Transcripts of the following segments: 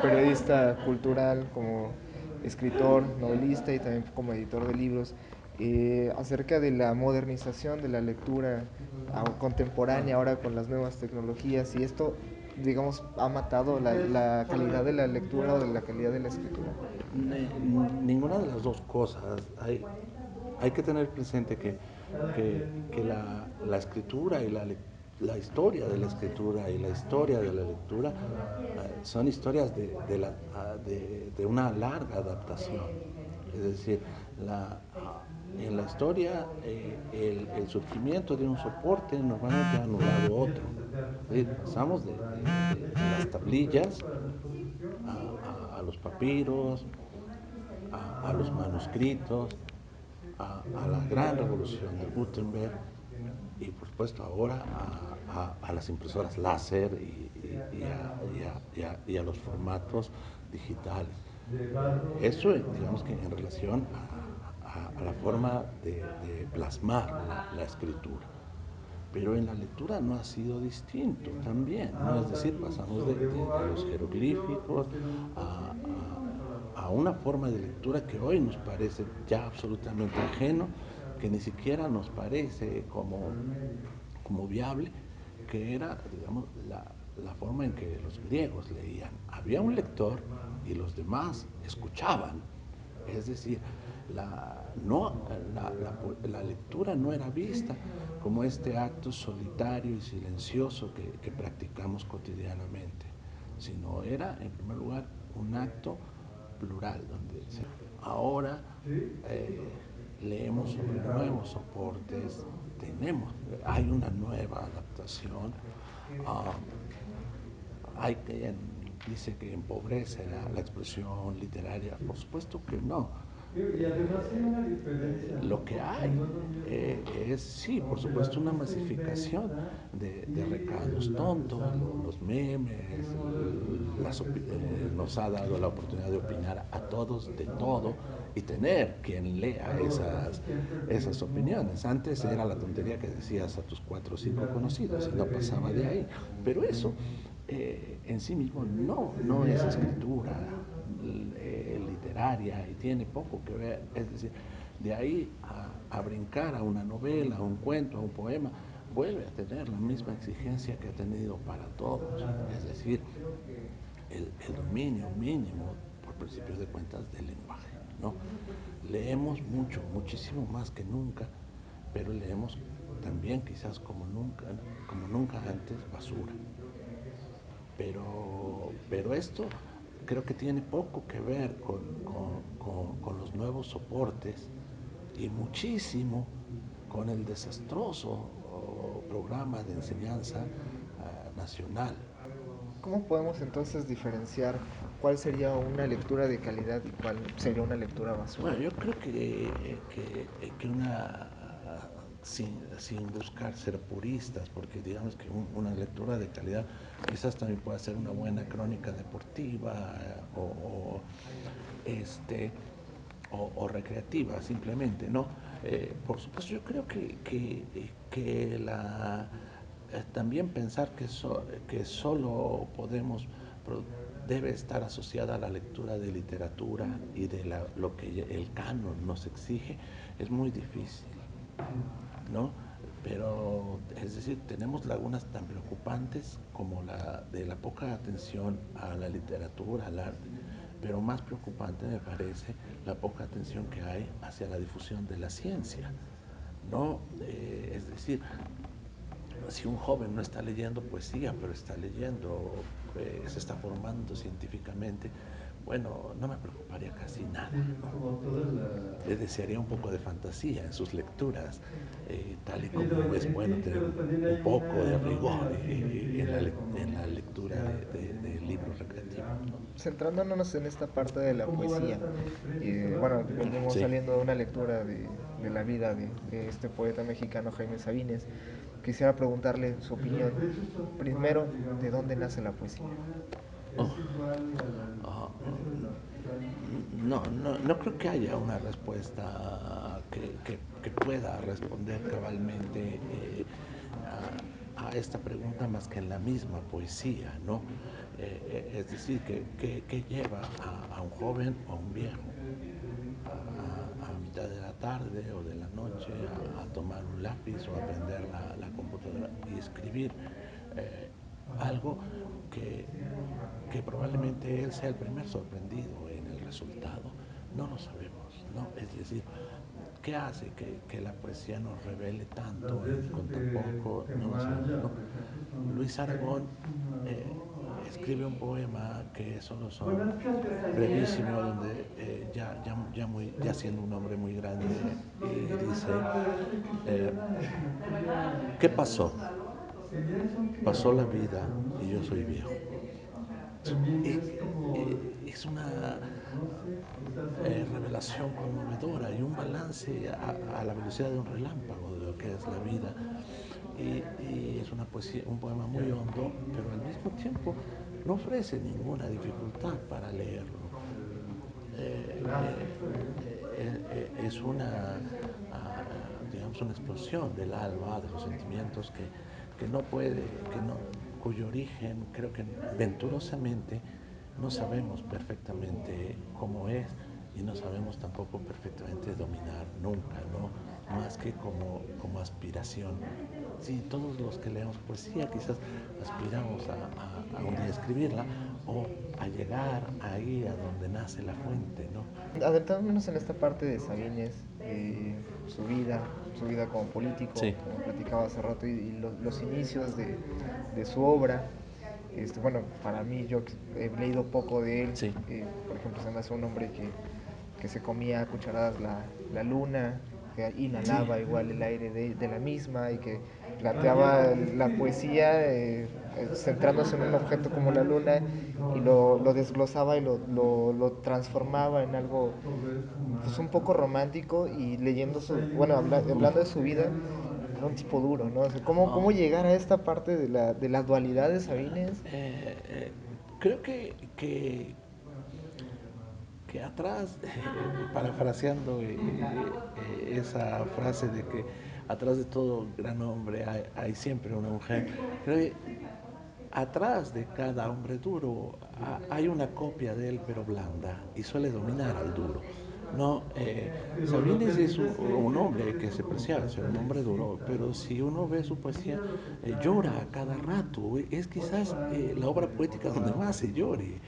como periodista cultural, como escritor, novelista y también como editor de libros, acerca de la modernización de la lectura contemporánea ahora con las nuevas tecnologías y esto, digamos, ha matado la calidad de la lectura o de la calidad de la escritura. Ninguna de las dos cosas. Hay que tener presente que la escritura y la historia de la escritura y la historia de la lectura son historias de una larga adaptación. Es decir, en la historia el surgimiento de un soporte normalmente ha anulado otro. Es decir, pasamos de las tablillas a los papiros, a los manuscritos, a la gran revolución de Gutenberg y por supuesto ahora a las impresoras láser y a los formatos digitales. Eso, digamos que en relación a la forma de plasmar la escritura. Pero en la lectura no ha sido distinto también, ¿no? Es decir, pasamos de los jeroglíficos a, a una forma de lectura que hoy nos parece ya absolutamente ajeno, que ni siquiera nos parece como viable, que era, digamos, la forma en que los griegos leían. Había un lector y los demás escuchaban. Es decir, no, la lectura no era vista como este acto solitario y silencioso que practicamos cotidianamente, sino era, en primer lugar, un acto plural, donde ahora leemos sobre nuevos soportes, hay una nueva adaptación. Uh, hay que dice que empobrece la expresión literaria. Por supuesto que no. Lo que hay es, sí, por supuesto, una masificación de recados tontos, los memes, nos ha dado la oportunidad de opinar a todos de todo y tener quien lea esas opiniones. Antes era la tontería que decías a tus 4 o 5 conocidos y no pasaba de ahí. Pero eso en sí mismo no es escritura literaria y tiene poco que ver. Es decir, de ahí a brincar a una novela, a un cuento, a un poema, vuelve a tener la misma exigencia que ha tenido para todos. Es decir, el dominio mínimo, por principio de cuentas, del lenguaje, ¿no? Leemos mucho, muchísimo más que nunca, pero leemos también quizás como nunca antes, basura. Pero esto creo que tiene poco que ver con los nuevos soportes y muchísimo con el desastroso programa de enseñanza nacional. ¿Cómo podemos entonces diferenciar cuál sería una lectura de calidad y cuál sería una lectura basura? Bueno, yo creo que sin buscar ser puristas, porque digamos que una lectura de calidad quizás también pueda ser una buena crónica deportiva este, o recreativa simplemente, ¿no? Por supuesto, yo creo que también pensar que solo debe estar asociada a la lectura de literatura y de lo que el canon nos exige es muy difícil, ¿no? Pero, es decir, tenemos lagunas tan preocupantes como la de la poca atención a la literatura, al arte, pero más preocupante me parece la poca atención que hay hacia la difusión de la ciencia, ¿no? Es decir, si un joven no está leyendo poesía, pero está leyendo, se está formando científicamente, bueno, no me preocuparía casi nada, ¿no? Le desearía un poco de fantasía en sus lecturas, tal y como es bueno tener un poco de rigor en la lectura de libros recreativos, ¿no? Centrándonos en esta parte de la poesía, bueno, venimos Sí. saliendo de una lectura de la vida de este poeta mexicano Jaime Sabines. Quisiera preguntarle su opinión. Primero, ¿de dónde nace la poesía? Oh, oh, no creo que haya una respuesta que pueda responder cabalmente esta pregunta más que en la misma poesía, ¿no? Es decir, que lleva a un joven o a un viejo a mitad de la tarde o de la noche a tomar un lápiz o a aprender la computadora y escribir eh, algo que, que probablemente él sea el primer sorprendido en el resultado. No lo sabemos, ¿no? Es decir, ¿qué hace que la poesía nos revele tanto con tan poco? No lo sabemos, ¿no? Luis Aragón eh, escribe un poema que solo son brevísimo, donde ya siendo un hombre muy grande, y dice, eh, ¿qué pasó? Pasó la vida y yo soy viejo. Es una revelación conmovedora y un balance a la velocidad de un relámpago de lo que es la vida. Y es una poesía, un poema muy hondo, pero al mismo tiempo no ofrece ninguna dificultad para leerlo. Es una, digamos, una explosión del alma, de los sentimientos que no puede, que no, cuyo origen creo que venturosamente no sabemos perfectamente cómo es y no sabemos tampoco perfectamente dominar nunca, ¿no? Más que como aspiración. Sí, todos los que leemos poesía quizás aspiramos a un día escribirla o a llegar ahí a donde nace la fuente, ¿no? Adentrándonos en esta parte de Sabines, su vida como político, Sí, como platicaba hace rato, y los inicios de su obra. Bueno, para mí, yo he leído poco de él. sí, Por ejemplo, se me hace un hombre que se comía a cucharadas la luna, que sí. inhalaba igual el aire de la misma y que planteaba la poesía centrándose en un objeto como la luna y lo desglosaba y lo transformaba en algo pues un poco romántico y leyendo bueno, hablando de su vida, era un tipo duro, ¿no? O sea, ¿cómo Oh, llegar a esta parte de la dualidad de Sabines? creo que atrás, parafraseando esa frase de que atrás de todo gran hombre hay siempre una mujer, creo que atrás de cada hombre duro hay una copia de él, pero blanda, y suele dominar al duro. No, Sabines es un hombre que se preciaba ser un hombre duro, pero si uno ve su poesía, llora a cada rato. Es quizás la obra poética donde más se llore.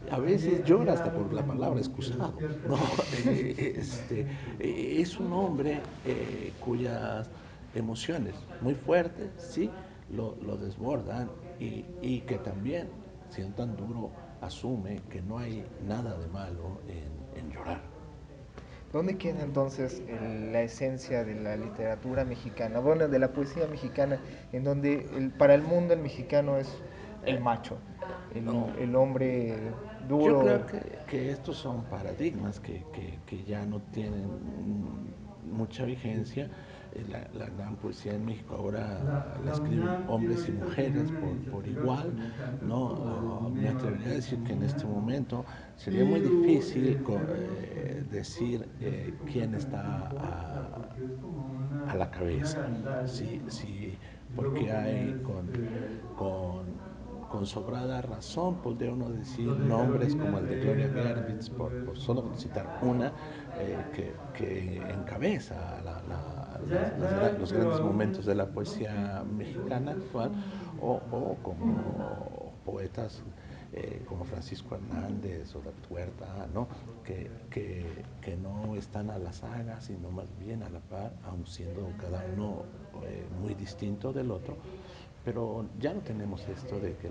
A veces llora hasta por la palabra excusado. No, es un hombre cuyas emociones muy fuertes, sí, lo desbordan y que también, siendo tan duro, asume que no hay nada de malo en llorar. ¿Dónde queda entonces la esencia de la literatura mexicana, bueno, de la poesía mexicana, en donde para el mundo el mexicano es el Eh, macho, no, el hombre yo duro? creo que estos son paradigmas que ya no tienen mucha vigencia. La gran poesía en México ahora la escriben hombres y mujeres por igual, ¿no? Me atrevería a decir que en este momento sería muy difícil decir quién está a la cabeza. Sí, sí, porque hay con, con sobrada razón, podría uno decir nombres como el de Gloria Gervitz, por solo citar una, que encabeza los grandes momentos de la poesía mexicana actual, o como poetas como Francisco Hernández o David Huerta, ¿no? Que no están a la saga, sino más bien a la par, aun siendo cada uno muy distinto del otro, pero ya no tenemos esto de que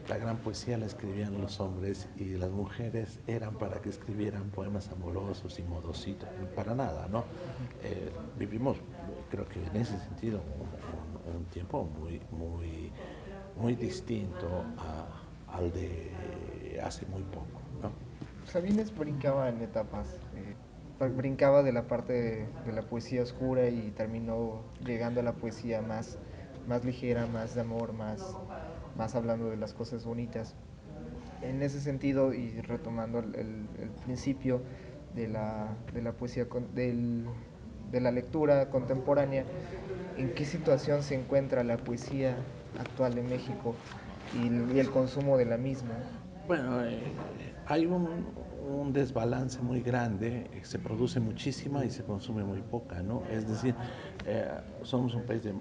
la gran poesía la escribían los hombres y las mujeres eran para que escribieran poemas amorosos y modositos, para nada, ¿no? Vivimos, creo que en ese sentido, un tiempo muy distinto al de hace muy poco, ¿no? Sabines brincaba en etapas, brincaba de la parte de la poesía oscura y terminó llegando a la poesía más ligera, más de amor, más hablando de las cosas bonitas. En ese sentido, y retomando el principio de la poesía, de la lectura contemporánea, ¿en qué situación se encuentra la poesía actual en México y el consumo de la misma? Bueno, hay un desbalance muy grande, se produce muchísima y se consume muy poca, ¿no? Es decir, somos un país de,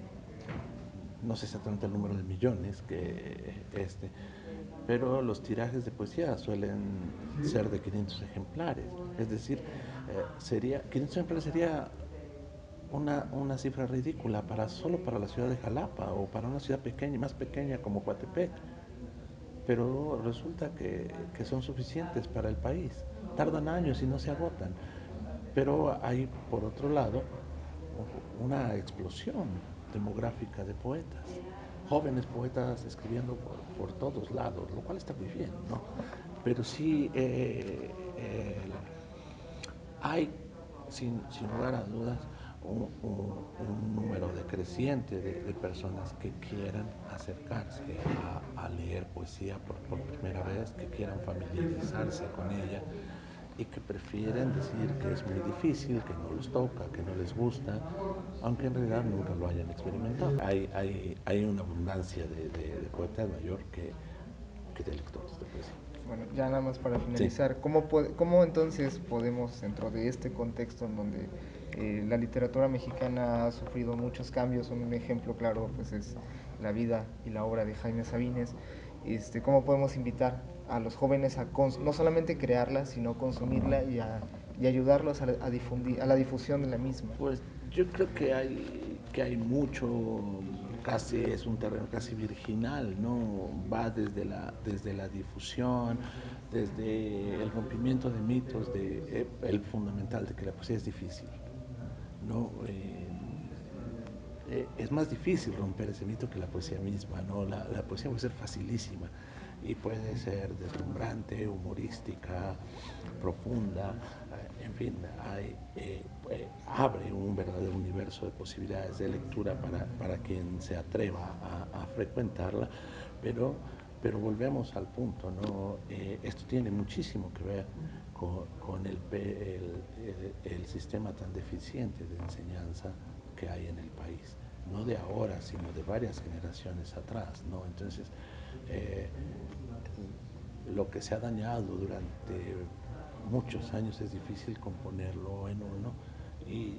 no sé exactamente el número de millones, pero los tirajes de poesía suelen ser de 500 ejemplares. Es decir, 500 ejemplares sería una cifra ridícula solo para la ciudad de Jalapa o para una ciudad pequeña, más pequeña como Coatepec, pero resulta que son suficientes para el país. Tardan años y no se agotan. Pero hay, por otro lado, una explosión demográfica de poetas, jóvenes poetas escribiendo por todos lados, lo cual está muy bien, ¿no? Pero sí hay, sin lugar a dudas, un número decreciente de personas que quieran acercarse a leer poesía por primera vez, que quieran familiarizarse con ella y que prefieren decir que es muy difícil, que no los toca, que no les gusta, aunque en realidad nunca lo hayan experimentado. Hay una abundancia de poetas mayor que de lectores de poesía. Bueno, ya nada más para Sí. finalizar, ¿cómo entonces podemos, dentro de este contexto en donde la literatura mexicana ha sufrido muchos cambios, un ejemplo claro pues es la vida y la obra de Jaime Sabines, cómo podemos invitar a los jóvenes a no solamente crearla, sino consumirla y ayudarlos a difundir, a la difusión de la misma? Pues yo creo que hay mucho, casi es un terreno casi virginal, ¿no? Va desde la difusión, desde el rompimiento de mitos, el fundamental de que la poesía es difícil, ¿no? Es más difícil romper ese mito que la poesía misma, ¿no? La poesía puede ser facilísima y puede ser deslumbrante, humorística, profunda, en fin, abre un verdadero universo de posibilidades de lectura para quien se atreva a frecuentarla, pero, pero volvemos al punto, ¿no? Esto tiene muchísimo que ver con el sistema tan deficiente de enseñanza que hay en el país, no de ahora, sino de varias generaciones atrás, ¿no? Entonces, eh, lo que se ha dañado durante muchos años es difícil componerlo en uno y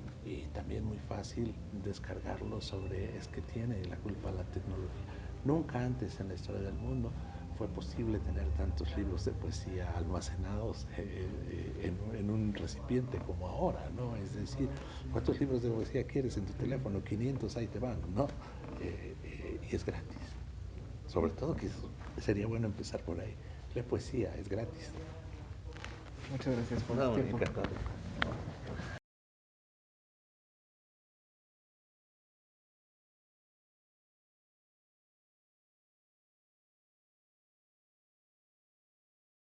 también muy fácil descargarlo sobre es que tiene la culpa la tecnología. Nunca antes en la historia del mundo fue posible tener tantos libros de poesía almacenados en un recipiente como ahora, ¿no? Es decir, ¿cuántos libros de poesía quieres en tu teléfono? 500, ahí te van, ¿no? Y es gratis. Sobre todo que sería bueno empezar por ahí. La poesía es gratis. Muchas gracias por tu No, tiempo. encantado.